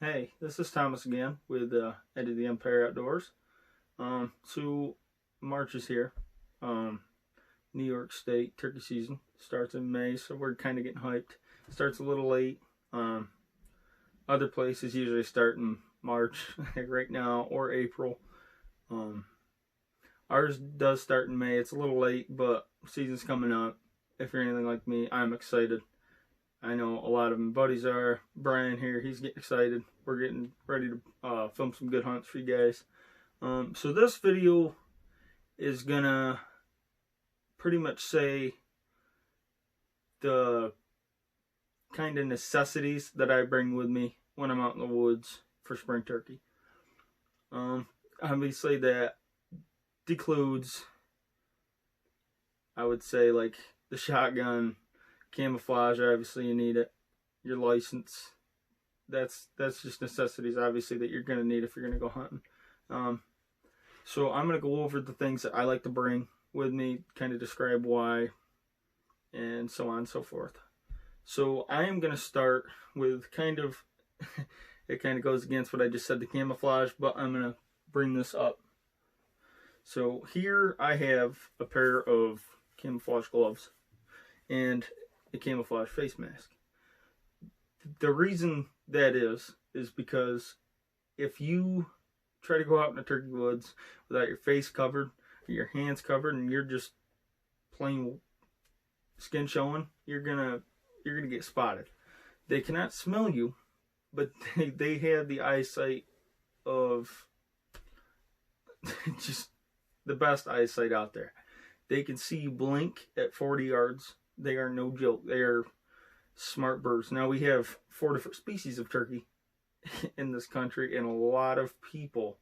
Hey, this is Thomas again with Eddie the Empire Outdoors. So March is here. Um, New York State turkey season starts in May, so we're kind of getting hyped. Starts a little late. Um, Other places usually start in March, like right now, or April. Um, Ours does start in May. It's a little late, but season's coming up. If you're anything like me, I'm excited. I know a lot of my buddies are. Brian here, he's getting excited. We're getting ready to film some good hunts for you guys. So this video is gonna pretty much say the kind of necessities that I bring with me when I'm out in the woods for spring turkey. Obviously that decludes, I would say, like the shotgun, camouflage. Obviously you need it, your license. That's just necessities, obviously, that you're gonna need if you're gonna go hunting. So I'm gonna go over the things that I like to bring with me, kind of describe why, and so on and so forth. So I am gonna start with kind of it kind of goes against what I just said, the camouflage, but I'm gonna bring this up. So here I have a pair of camouflage gloves and a camouflage face mask. The reason that is because if you try to go out in the turkey woods without your face covered, or your hands covered, and you're just plain skin showing, you're gonna get spotted. They cannot smell you, but they have the eyesight of just the best eyesight out there. They can see you blink at 40 yards. They are no joke. They are smart birds. Now we have 4 different species of turkey in this country, and a lot of people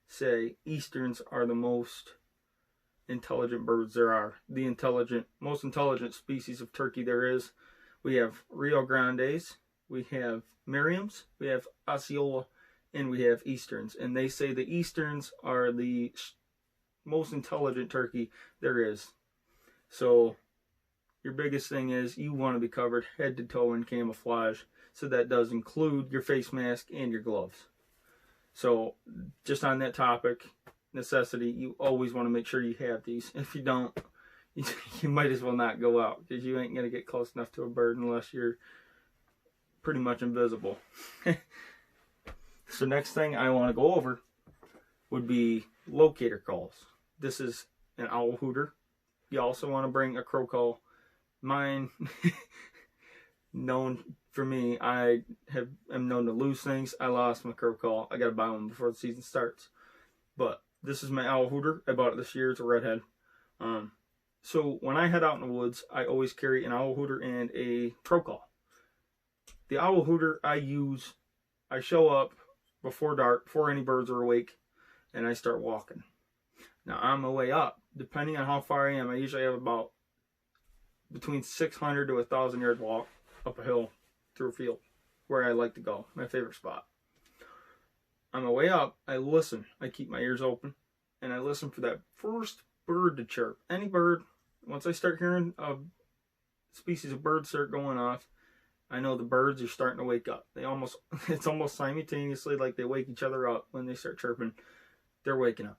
say Easterns are the most intelligent birds there are. The most intelligent species of turkey there is. We have Rio Grandes, we have Merriams, we have Osceola, and we have Easterns. And they say the Easterns are the most intelligent turkey there is. So your biggest thing is you want to be covered head to toe in camouflage. So that does include your face mask and your gloves. So just on that topic, necessity, you always want to make sure you have these. If you don't, you might as well not go out, because you ain't going to get close enough to a bird unless you're pretty much invisible. So next thing I want to go over would be locator calls. This is an owl hooter. You also want to bring a crow call. Mine, known for me, I am known to lose things. I lost my crow call. I got to buy one before the season starts. But this is my owl hooter. I bought it this year. It's a redhead. So when I head out in the woods, I always carry an owl hooter and a crow call. The owl hooter I show up before dark, before any birds are awake, and I start walking. Now on my way up, depending on how far I am, I usually have about between 600 to 1,000 yard walk up a hill through a field, where I like to go, my favorite spot. On my way up, I listen. I keep my ears open, and I listen for that first bird to chirp. Any bird, once I start hearing a species of birds start going off, I know the birds are starting to wake up. It's almost simultaneously, like they wake each other up when they start chirping. They're waking up.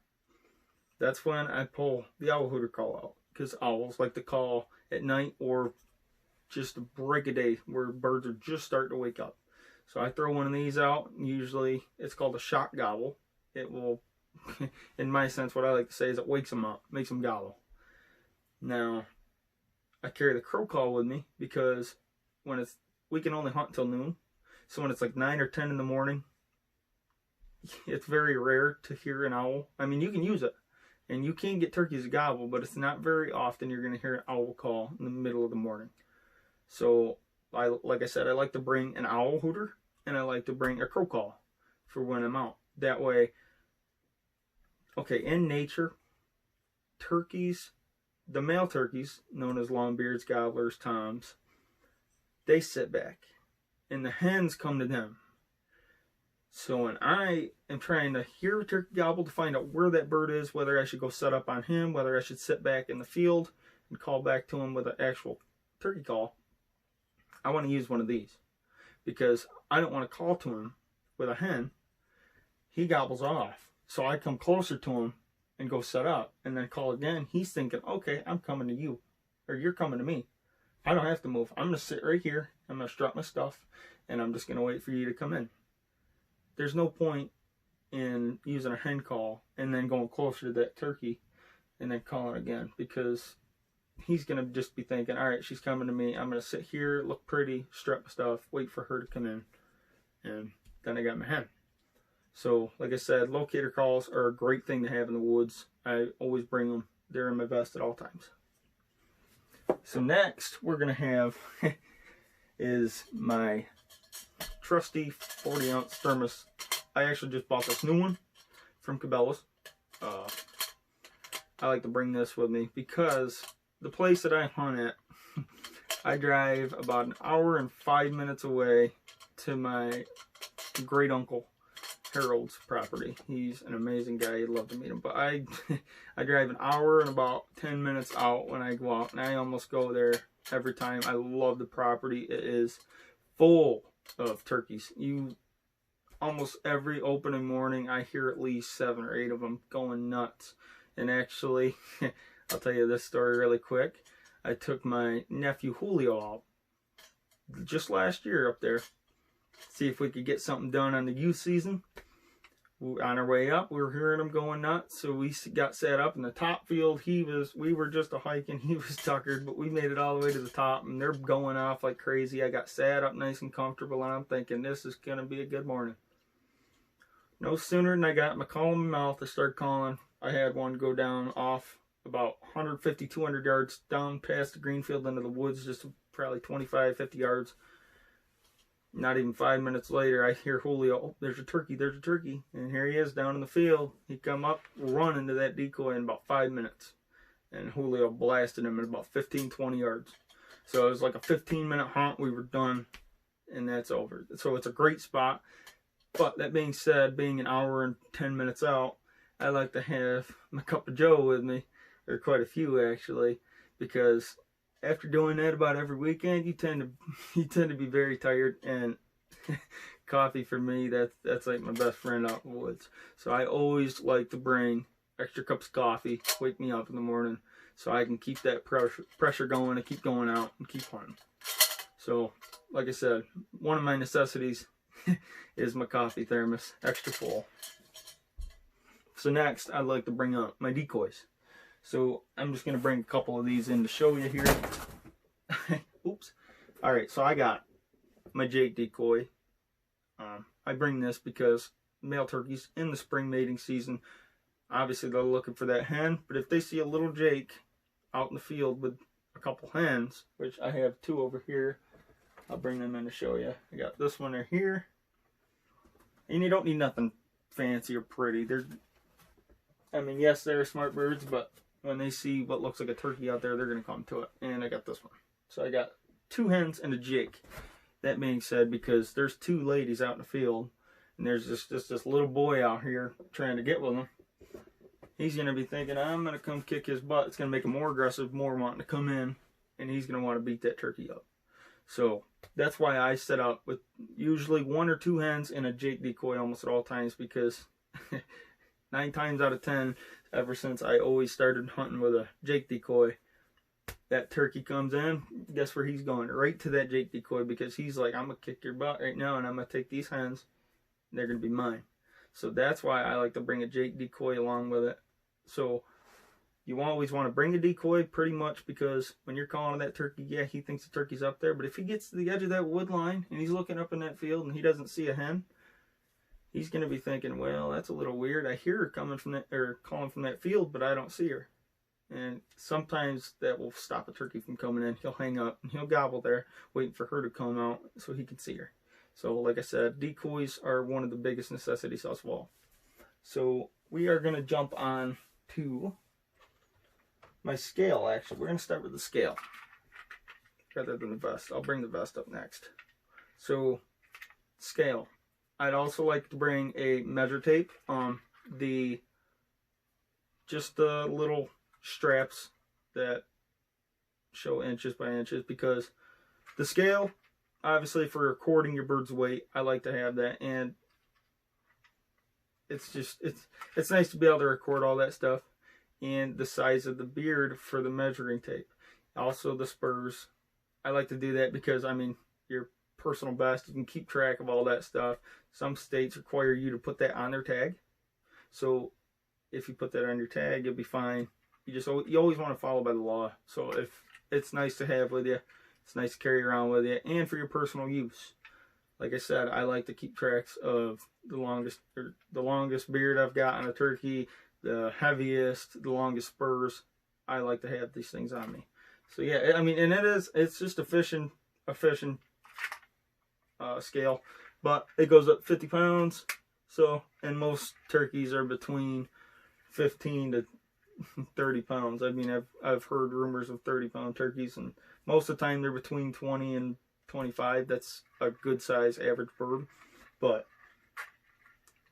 That's when I pull the owl hooter call out, because owls like to call at night or just a break of day where birds are just starting to wake up. So I throw one of these out. Usually it's called a shock gobble. It will, in my sense, what I like to say is it wakes them up, makes them gobble. Now, I carry the crow call with me because we can only hunt until noon. So when it's like 9 or 10 in the morning, it's very rare to hear an owl. I mean, you can use it, and you can get turkeys to gobble, but it's not very often you're going to hear an owl call in the middle of the morning. So, like I said, I like to bring an owl hooter, and I like to bring a crow call for when I'm out. That way, okay, in nature, turkeys, the male turkeys, known as longbeards, gobblers, toms, they sit back, and the hens come to them. So when I am trying to hear a turkey gobble to find out where that bird is, whether I should go set up on him, whether I should sit back in the field and call back to him with an actual turkey call, I want to use one of these, because I don't want to call to him with a hen, he gobbles off. So I come closer to him and go set up and then call again. He's thinking, okay, I'm coming to you, or you're coming to me. I don't have to move. I'm going to sit right here. I'm going to strut my stuff, and I'm just going to wait for you to come in. There's no point in using a hen call and then going closer to that turkey and then calling again, because he's going to just be thinking, all right, she's coming to me. I'm going to sit here, look pretty, strut my stuff, wait for her to come in, and then I got my hen. So, like I said, locator calls are a great thing to have in the woods. I always bring them. They're in my vest at all times. So next, we're going to have is my trusty 40-ounce thermos. I actually just bought this new one from Cabela's. I like to bring this with me because the place that I hunt at, I drive about an hour and 5 minutes away to my great uncle Harold's property. He's an amazing guy. I'd love to meet him. But I drive an hour and about 10 minutes out when I go out, and I almost go there every time. I love the property. It is full of turkeys. Almost every opening morning, I hear at least 7 or 8 of them going nuts. And actually, I'll tell you this story really quick. I took my nephew Julio out just last year up there, see if we could get something done on the youth season. On our way up, we were hearing him going nuts, so we got set up in the top field. We were just a hiking. He was tuckered, but we made it all the way to the top, and they're going off like crazy. I got sat up nice and comfortable, and I'm thinking, this is going to be a good morning. No sooner than I got my call in my mouth, I started calling. I had one go down off about 150, 200 yards down past the green field into the woods, just probably 25, 50 yards. Not even 5 minutes later, I hear Julio, oh, there's a turkey, there's a turkey. And here he is down in the field. He come up, run into that decoy in about 5 minutes. And Julio blasted him at about 15, 20 yards. So it was like a 15-minute hunt. We were done, and that's over. So it's a great spot. But that being said, being an hour and 10 minutes out, I like to have my cup of joe with me, or quite a few actually, because after doing that about every weekend, you tend to be very tired, and coffee for me, that's like my best friend out in the woods. So I always like to bring extra cups of coffee, wake me up in the morning, so I can keep that pressure going and keep going out and keep hunting. So, like I said, one of my necessities is my coffee thermos, extra full. So next, I'd like to bring up my decoys. So I'm just going to bring a couple of these in to show you here. Oops. Alright, so I got my Jake decoy. I bring this because male turkeys in the spring mating season, obviously they're looking for that hen, but if they see a little Jake out in the field with a couple hens, which I have 2 over here, I'll bring them in to show you. I got this one right here. And you don't need nothing fancy or pretty. Yes, they're smart birds, but when they see what looks like a turkey out there, they're going to come to it. And I got this one. So I got 2 hens and a Jake. That being said, because there's 2 ladies out in the field, and there's just this little boy out here trying to get with them. He's going to be thinking, I'm going to come kick his butt. It's going to make him more aggressive, more wanting to come in, and he's going to want to beat that turkey up. So that's why I set up with usually 1 or 2 hens and a Jake decoy almost at all times, because 9 times out of 10, ever since I always started hunting with a Jake decoy, that turkey comes in, guess where he's going? Right to that Jake decoy, because he's like, I'm going to kick your butt right now, and I'm going to take these hens, and they're going to be mine. So that's why I like to bring a Jake decoy along with it. So you always want to bring a decoy pretty much, because when you're calling that turkey, yeah, he thinks the turkey's up there, but if he gets to the edge of that wood line, and he's looking up in that field, and he doesn't see a hen, he's going to be thinking, well, that's a little weird. I hear her coming from that, or calling from that field, but I don't see her. And sometimes that will stop a turkey from coming in. He'll hang up and he'll gobble there, waiting for her to come out so he can see her. So like I said, decoys are one of the biggest necessities as well. So we are going to jump on to my scale, actually. We're going to start with the scale rather than the vest. I'll bring the vest up next. So, scale. I'd also like to bring a measure tape. Just the little straps that show inches by inches, because the scale, obviously for recording your bird's weight, I like to have that, and it's nice to be able to record all that stuff, and the size of the beard for the measuring tape. Also the spurs. I like to do that because, I mean, your personal best, you can keep track of all that stuff. Some states require you to put that on their tag. So if you put that on your tag, you'll be fine. You always want to follow by the law. So if it's nice to have with you, it's nice to carry around with you, and for your personal use. Like I said, I like to keep tracks of the longest beard I've got on a turkey, the heaviest, the longest spurs. I like to have these things on me. So yeah, I mean, and it's just a fishing scale, but it goes up 50 pounds. So, and most turkeys are between 15 to 30 pounds. I mean, I've heard rumors of 30-pound turkeys, and most of the time they're between 20 and 25. That's a good size average bird. But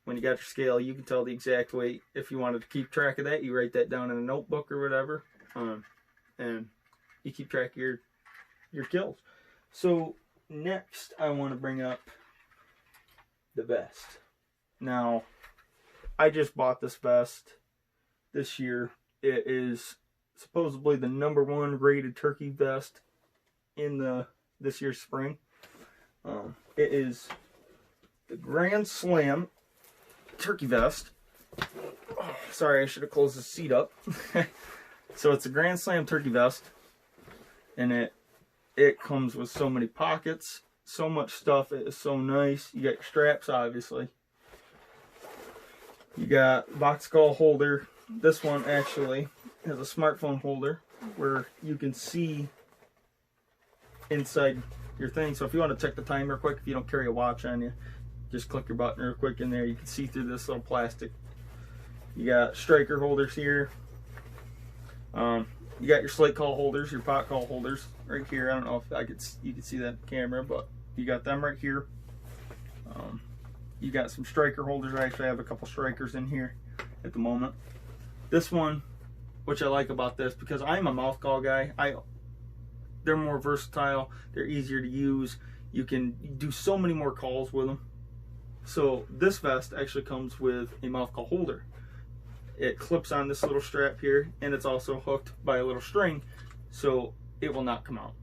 when you got your scale, you can tell the exact weight. If you wanted to keep track of that, you write that down in a notebook or whatever, and you keep track of your kills. So next, I want to bring up the vest. Now, I just bought this vest this year. It is supposedly the #1 rated turkey vest in this year's spring. It is the Grand Slam turkey vest. Oh, sorry, I should have closed the seat up. So it's a Grand Slam turkey vest, and it comes with so many pockets, so much stuff. It is so nice. You got your straps, obviously. You got box call holder. This one actually has a smartphone holder where you can see inside your thing. So if you want to check the time real quick, if you don't carry a watch on you, just click your button real quick in there. You can see through this little plastic. You got striker holders here. You got your slate call holders, your pot call holders right here. I don't know if you can see that camera, but you got them right here. You got some striker holders. I actually have a couple strikers in here at the moment. This one, which I like about this, because I'm a mouth call guy, they're more versatile, they're easier to use, you can do so many more calls with them. So this vest actually comes with a mouth call holder. It clips on this little strap here, and it's also hooked by a little string, so it will not come out.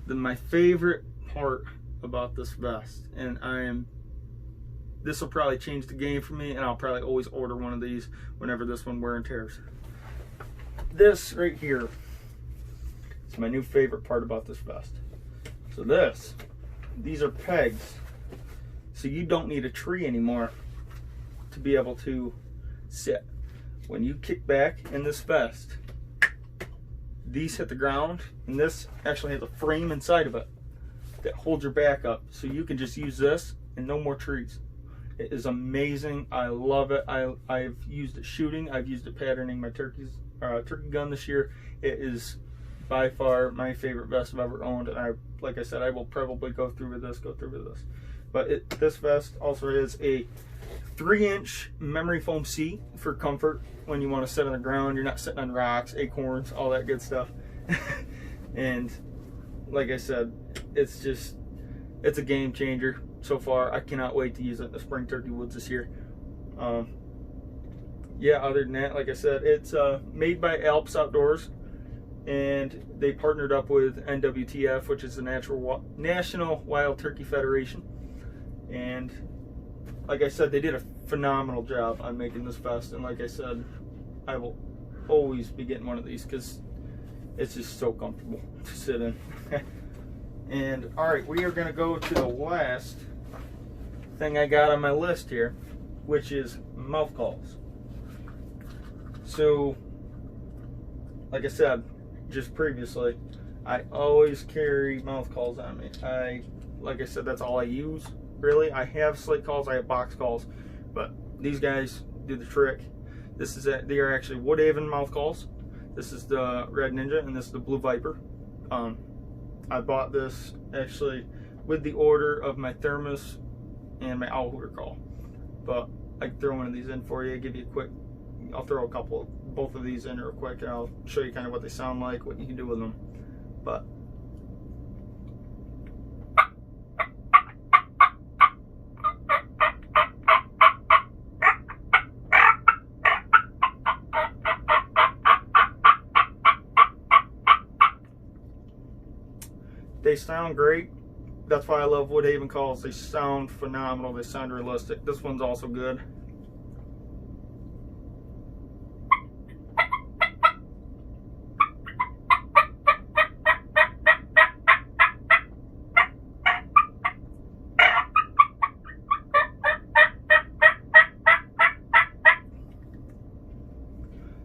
My favorite part about this vest, and this will probably change the game for me, and I'll probably always order one of these whenever this one wear and tears. This right here is my new favorite part about this vest. So these are pegs, so you don't need a tree anymore to be able to sit. When you kick back in this vest, these hit the ground, and this actually has a frame inside of it that holds your back up, so you can just use this and no more trees. It is amazing. I love it. I've used it shooting. I've used it patterning my turkey gun this year. It is by far my favorite vest I've ever owned, and like I said, I will probably go through with this. But this vest also is a 3-inch memory foam seat for comfort when you want to sit on the ground. You're not sitting on rocks, acorns, all that good stuff. And like I said, it's a game changer so far. I cannot wait to use it in the spring turkey woods this year. Yeah, other than that, like I said, it's made by Alps Outdoors, and they partnered up with NWTF, which is the National Wild Turkey Federation. And like I said, they did a phenomenal job on making this vest, and like I said, I will always be getting one of these because it's just so comfortable to sit in. And alright, we are going to go to the last thing I got on my list here, which is mouth calls. So, like I said just previously, I always carry mouth calls on me. Like I said, that's all I use, really. I have slate calls, I have box calls, but these guys do the trick. They are actually Woodhaven mouth calls. This is the Red Ninja, and this is the Blue Viper. I bought this actually with the order of my thermos and my owl hooter call. But I can throw one of these in for you, give you a quick, I'll throw both of these in real quick, and I'll show you kind of what they sound like, what you can do with them. But they sound great. That's why I love Woodhaven calls. They sound phenomenal. They sound realistic. This one's also good.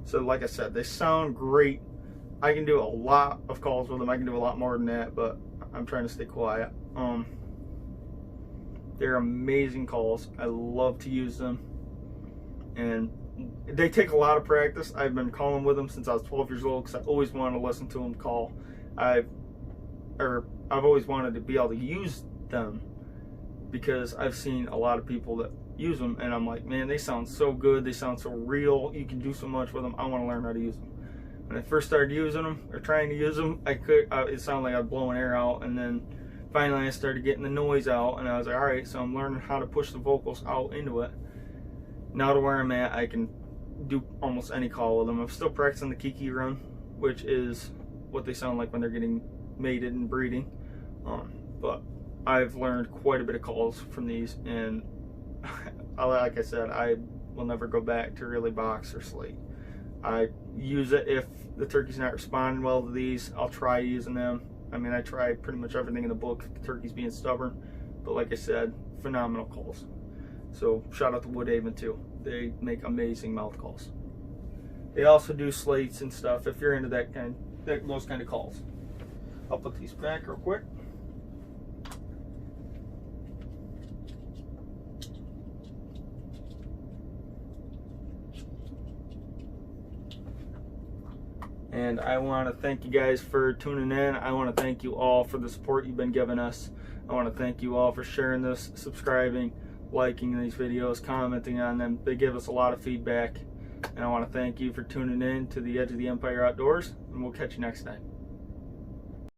So like I said, they sound great. I can do a lot of calls with them. I can do a lot more than that, but I'm trying to stay quiet. They're amazing calls. I love to use them, and they take a lot of practice. I've been calling with them since I was 12 years old because I always wanted to listen to them call. I've always wanted to be able to use them because I've seen a lot of people that use them, and I'm like, man, they sound so good. They sound so real. You can do so much with them. I want to learn how to use them. When I first started using them or trying to use them, it sounded like I was blowing air out, and then finally I started getting the noise out, and I was like, all right, so I'm learning how to push the vocals out into it. Now to where I'm at, I can do almost any call with them. I'm still practicing the Kiki run, which is what they sound like when they're getting mated and breeding. But I've learned quite a bit of calls from these, and like I said, I will never go back to really box or slate. I use it if the turkey's not responding well to these. I'll try using them. I mean, I try pretty much everything in the book, the turkey's being stubborn. But like I said, phenomenal calls. So shout out to Woodhaven too. They make amazing mouth calls. They also do slates and stuff if you're into those kind of calls. I'll put these back real quick. And I want to thank you guys for tuning in. I want to thank you all for the support you've been giving us. I want to thank you all for sharing this, subscribing, liking these videos, commenting on them. They give us a lot of feedback. And I want to thank you for tuning in to the Edge of the Empire Outdoors. And we'll catch you next time.